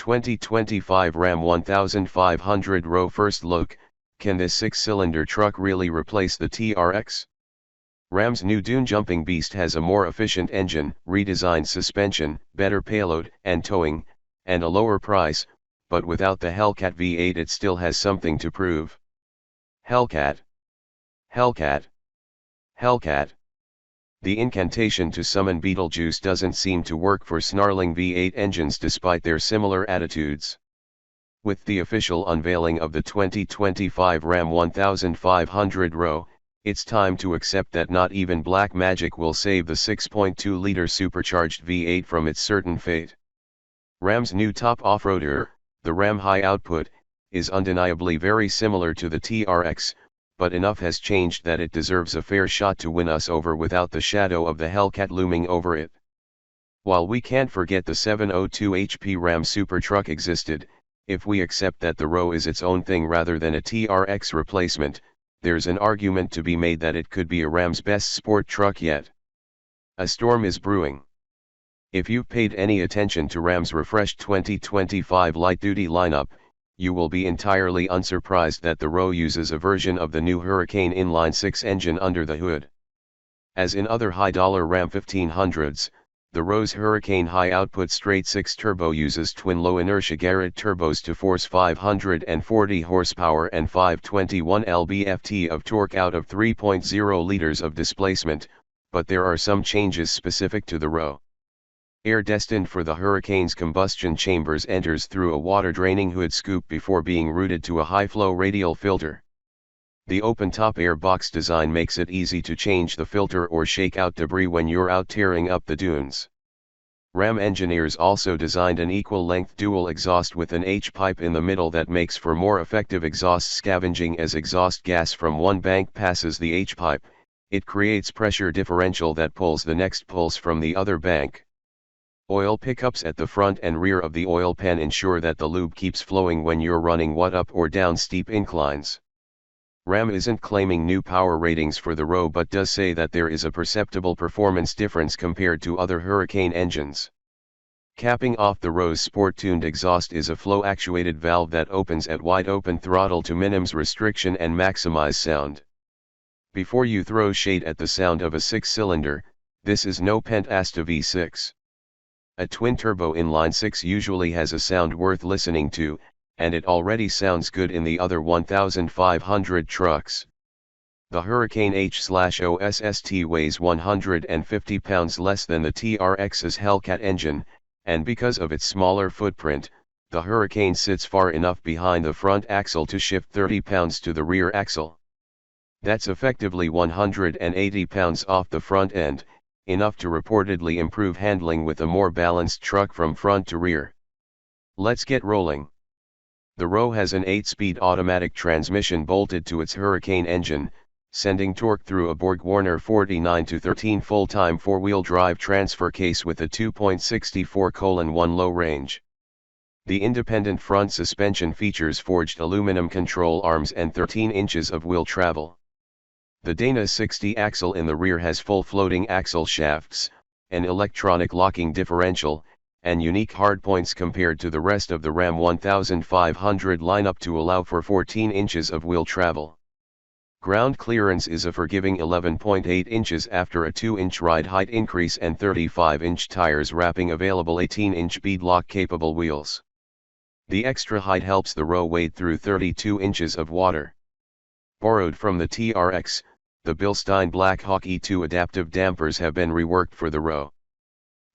2025 Ram 1500 Row. First look, can this 6-cylinder truck really replace the TRX? Ram's new dune jumping beast has a more efficient engine, redesigned suspension, better payload and towing, and a lower price, but without the Hellcat V8 it still has something to prove. Hellcat. Hellcat. Hellcat. The incantation to summon Beetlejuice doesn't seem to work for snarling V8 engines despite their similar attitudes. With the official unveiling of the 2025 Ram 1500 Row, it's time to accept that not even black magic will save the 6.2-liter supercharged V8 from its certain fate. Ram's new top off-roader, the Ram High Output, is undeniably very similar to the TRX, but enough has changed that it deserves a fair shot to win us over without the shadow of the Hellcat looming over it. While we can't forget the 702 HP Ram Super Truck existed, if we accept that the Row is its own thing rather than a TRX replacement, there's an argument to be made that it could be a Ram's best sport truck yet. A storm is brewing. If you've paid any attention to Ram's refreshed 2025 light-duty lineup, you will be entirely unsurprised that the Row uses a version of the new Hurricane inline-6 engine under the hood. As in other high-dollar Ram 1500s, the Row's Hurricane high-output straight-6 turbo uses twin low-inertia Garrett turbos to force 540 horsepower and 521 lb-ft of torque out of 3.0 liters of displacement, but there are some changes specific to the Row. Air destined for the Hurricane's combustion chambers enters through a water-draining hood scoop before being routed to a high-flow radial filter. The open-top air box design makes it easy to change the filter or shake out debris when you're out tearing up the dunes. Ram engineers also designed an equal-length dual exhaust with an H-pipe in the middle that makes for more effective exhaust scavenging. As exhaust gas from one bank passes the H-pipe, it creates pressure differential that pulls the next pulse from the other bank. Oil pickups at the front and rear of the oil pan ensure that the lube keeps flowing when you're running up or down steep inclines. Ram isn't claiming new power ratings for the Row but does say that there is a perceptible performance difference compared to other Hurricane engines. Capping off the Row's sport-tuned exhaust is a flow-actuated valve that opens at wide-open throttle to minimize restriction and maximize sound. Before you throw shade at the sound of a 6-cylinder, this is no Pent Asta V6. A twin-turbo inline-6 usually has a sound worth listening to, and it already sounds good in the other 1500 trucks. The Hurricane H/OSST weighs 150 pounds less than the TRX's Hellcat engine, and because of its smaller footprint, the Hurricane sits far enough behind the front axle to shift 30 pounds to the rear axle. That's effectively 180 pounds off the front end, enough to reportedly improve handling with a more balanced truck from front to rear. Let's get rolling. The Row has an 8-speed automatic transmission bolted to its Hurricane engine, sending torque through a Borg-Warner 49-13 full-time 4-wheel drive transfer case with a 2.64:1 low range. The independent front suspension features forged aluminum control arms and 13 inches of wheel travel. The Dana 60 axle in the rear has full floating axle shafts, an electronic locking differential, and unique hardpoints compared to the rest of the Ram 1500 lineup to allow for 14 inches of wheel travel. Ground clearance is a forgiving 11.8 inches after a 2-inch ride height increase and 35-inch tires wrapping available 18-inch beadlock capable wheels. The extra height helps the Row wade through 32 inches of water. Borrowed from the TRX, the Bilstein Black Hawk E2 adaptive dampers have been reworked for the Row.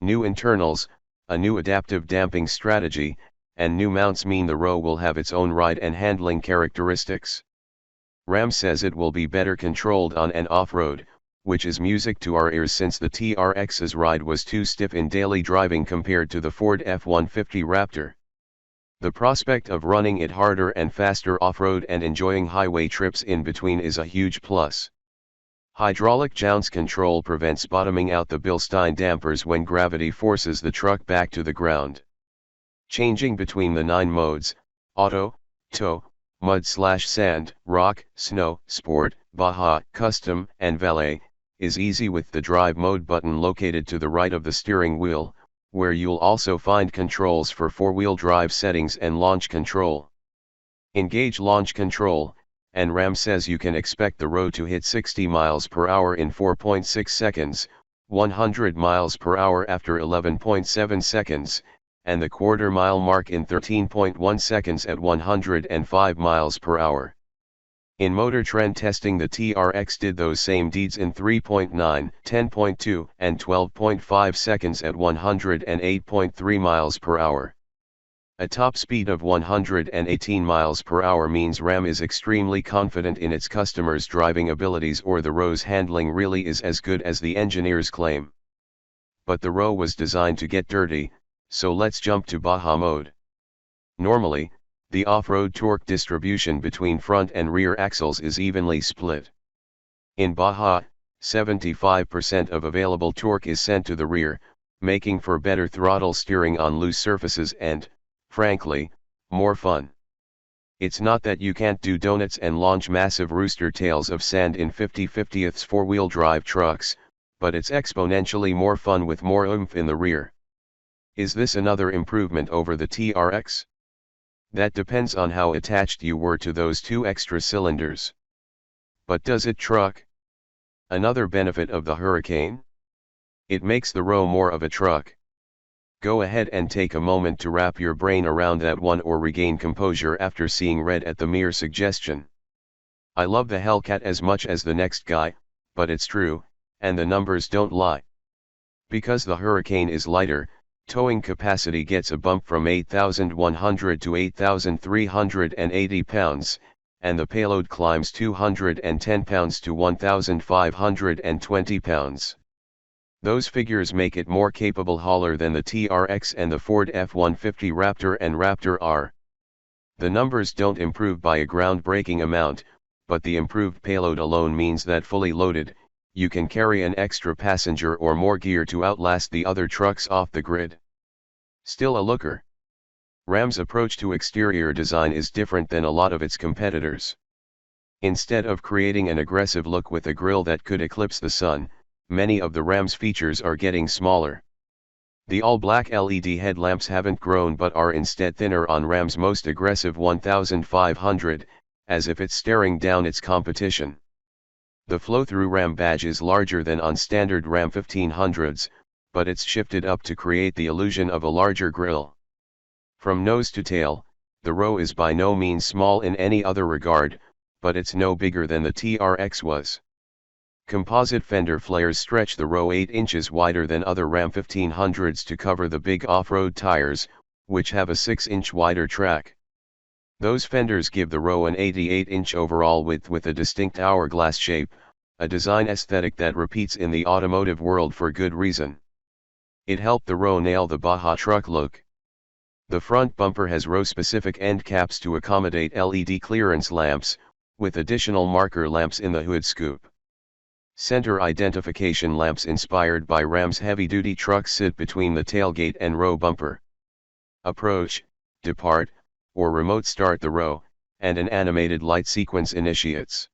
New internals, a new adaptive damping strategy, and new mounts mean the Row will have its own ride and handling characteristics. Ram says it will be better controlled on and off-road, which is music to our ears since the TRX's ride was too stiff in daily driving compared to the Ford F-150 Raptor. The prospect of running it harder and faster off-road and enjoying highway trips in between is a huge plus. Hydraulic jounce control prevents bottoming out the Bilstein dampers when gravity forces the truck back to the ground. Changing between the 9 modes, auto, tow, mud/sand, rock, snow, sport, Baja, custom, and valet, is easy with the drive mode button located to the right of the steering wheel, where you'll also find controls for four-wheel drive settings and launch control. Engage launch control, and RAM says you can expect the road to hit 60 miles per hour in 4.6 seconds, 100 miles per hour after 11.7 seconds, and the quarter-mile mark in 13.1 seconds at 105 miles per hour. In Motor Trend testing, the TRX did those same deeds in 3.9, 10.2, and 12.5 seconds at 108.3 miles per hour. A top speed of 118 miles per hour means RAM is extremely confident in its customers' driving abilities, or the Ro's handling really is as good as the engineers claim. But the Ro was designed to get dirty, so let's jump to Baja mode. Normally, the off-road torque distribution between front and rear axles is evenly split. In Baja, 75% of available torque is sent to the rear, making for better throttle steering on loose surfaces and, frankly, more fun. It's not that you can't do donuts and launch massive rooster tails of sand in 50/50ths four-wheel drive trucks, but it's exponentially more fun with more oomph in the rear. Is this another improvement over the TRX? That depends on how attached you were to those two extra cylinders. But does it truck? Another benefit of the Hurricane? It makes the Ro more of a truck. Go ahead and take a moment to wrap your brain around that one, or regain composure after seeing red at the mere suggestion. I love the Hellcat as much as the next guy, but it's true, and the numbers don't lie. Because the Hurricane is lighter, towing capacity gets a bump from 8,100 to 8,380 pounds, and the payload climbs 210 pounds to 1,520 pounds. Those figures make it more capable hauler than the TRX and the Ford F-150 Raptor and Raptor R. The numbers don't improve by a groundbreaking amount, but the improved payload alone means that fully loaded, you can carry an extra passenger or more gear to outlast the other trucks off the grid. Still a looker. Ram's approach to exterior design is different than a lot of its competitors. Instead of creating an aggressive look with a grille that could eclipse the sun, many of the Ram's features are getting smaller. The all-black LED headlamps haven't grown but are instead thinner on Ram's most aggressive 1500, as if it's staring down its competition. The flow-through Ram badge is larger than on standard Ram 1500s, but it's shifted up to create the illusion of a larger grille. From nose to tail, the Ro is by no means small in any other regard, but it's no bigger than the TRX was. Composite fender flares stretch the Ro 8 inches wider than other Ram 1500s to cover the big off-road tires, which have a 6-inch wider track. Those fenders give the Ro an 88-inch overall width with a distinct hourglass shape, a design aesthetic that repeats in the automotive world for good reason. It helped the Ro nail the Baja truck look. The front bumper has Ro-specific end caps to accommodate LED clearance lamps, with additional marker lamps in the hood scoop. Center identification lamps inspired by Ram's heavy-duty trucks sit between the tailgate and Ro bumper. Approach, depart, or remote start the Ro, and an animated light sequence initiates.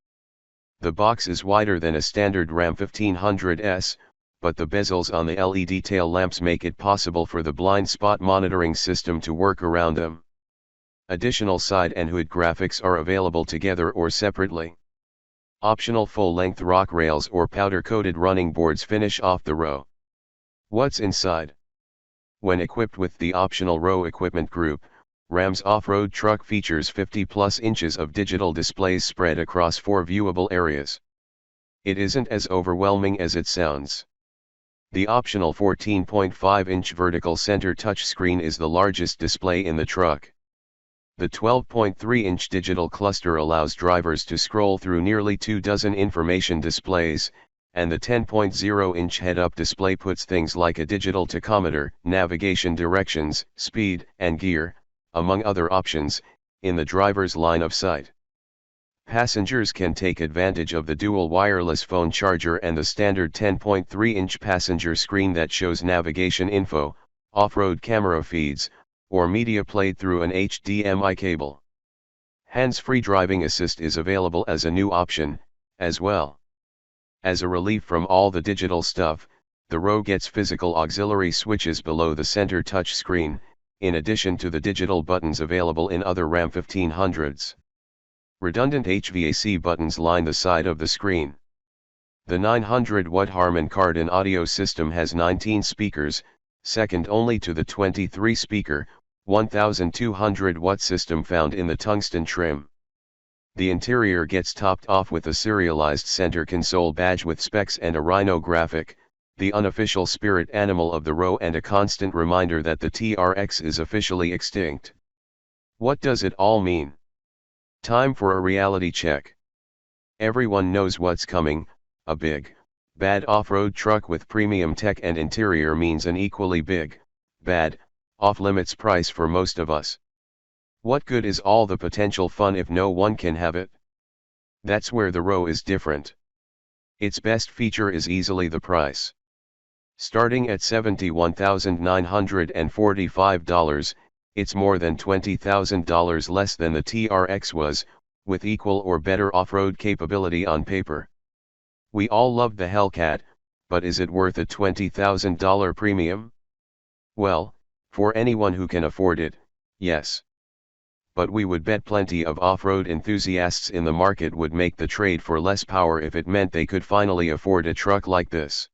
The box is wider than a standard Ram 1500s, but the bezels on the LED tail lamps make it possible for the blind spot monitoring system to work around them. Additional side and hood graphics are available together or separately. Optional full-length rock rails or powder-coated running boards finish off the Ro. What's inside? When equipped with the optional Ro equipment group, Ram's off-road truck features 50+ inches of digital displays spread across 4 viewable areas. It isn't as overwhelming as it sounds. The optional 14.5-inch vertical center touchscreen is the largest display in the truck. The 12.3-inch digital cluster allows drivers to scroll through nearly 24 information displays, and the 10.0-inch head-up display puts things like a digital tachometer, navigation directions, speed, and gear, among other options, in the driver's line of sight. Passengers can take advantage of the dual wireless phone charger and the standard 10.3-inch passenger screen that shows navigation info, off-road camera feeds, or media played through an HDMI cable. Hands-free driving assist is available as a new option, as well. As a relief from all the digital stuff, The Row gets physical auxiliary switches below the center touchscreen, in addition to the digital buttons available in other Ram 1500s. Redundant HVAC buttons line the side of the screen. The 900-watt Harman Kardon audio system has 19 speakers, second only to the 23-speaker, 1200-watt system found in the tungsten trim. The interior gets topped off with a serialized center console badge with specs and a rhino graphic, the unofficial spirit animal of the Row, and a constant reminder that the TRX is officially extinct. What does it all mean? Time for a reality check. Everyone knows what's coming. A big, bad off-road truck with premium tech and interior means an equally big, bad, off-limits price for most of us. What good is all the potential fun if no one can have it? That's where the Row is different. Its best feature is easily the price. Starting at $71,945, it's more than $20,000 less than the TRX was, with equal or better off-road capability on paper. We all loved the Hellcat, but is it worth a $20,000 premium? Well, for anyone who can afford it, yes. But we would bet plenty of off-road enthusiasts in the market would make the trade for less power if it meant they could finally afford a truck like this.